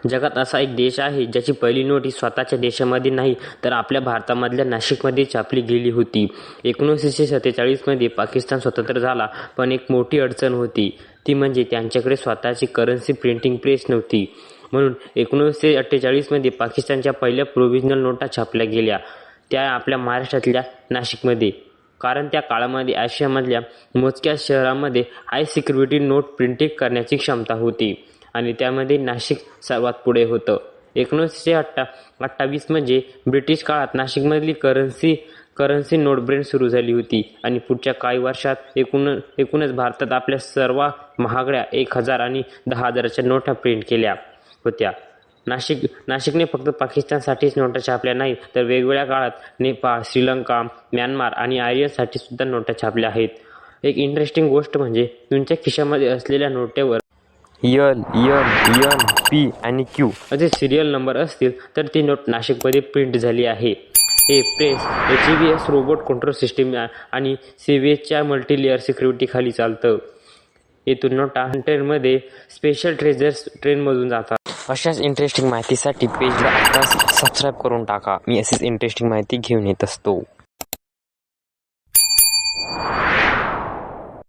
जगात असा एक देश आहे ज्याची पहिली नोट ही स्वतःच्या देशामध्ये नाही तर आपल्या भारतामधल्या नाशिकमध्ये छापली गेली होती. 1947मध्ये पाकिस्तान स्वतंत्र झाला, पण एक मोठी अडचण होती. ती म्हणजे त्यांच्याकडे स्वतःची करन्सी प्रिंटिंग प्रेस नव्हती. म्हणून 1948मध्ये पाकिस्तानच्या पहिल्या प्रोव्हिजनल नोटा छापल्या गेल्या, त्या आपल्या महाराष्ट्रातल्या नाशिकमध्ये. कारण त्या काळामध्ये आशियामधल्या मोजक्या शहरांमध्ये हाय सिक्युरिटी नोट प्रिंटिंग करण्याची क्षमता होती आणि त्यामध्ये नाशिक सर्वात पुढे होतं. 1928 म्हणजे ब्रिटिश काळात नाशिकमधली करन्सी नोट प्रिंट सुरू झाली होती आणि पुढच्या काही वर्षात एकूणच भारतात आपल्या सर्व महागड्या 1000 आणि 10,000च्या नोटा प्रिंट केल्या होत्या. नाशिकने फक्त पाकिस्तानसाठीच नोटा छापल्या नाही तर वेगवेगळ्या काळात नेपाळ, श्रीलंका, म्यानमार आणि आर्यसाठी सुद्धा नोटा छापल्या आहेत. एक इंटरेस्टिंग गोष्ट म्हणजे तुमच्या खिशामध्ये असलेल्या नोटेवर L, M, N, P आणि Q असे सिरियल नंबर असतील तर ती नोट नाशिकमध्ये प्रिंट झाली आहे. हे press HVS robot control system आणि CVSच्या मल्टीलेअर सिक्युरिटी खाली चालतं. येथून नोटा ट्रेनमध्ये स्पेशल ट्रेझर्स ट्रेनमधून जातात. अशाच इंटरेस्टिंग माहितीसाठी पेजला आत्ताच सबस्क्राईब करून टाका. मी अशीच इंटरेस्टिंग माहिती घेऊन येत असतो.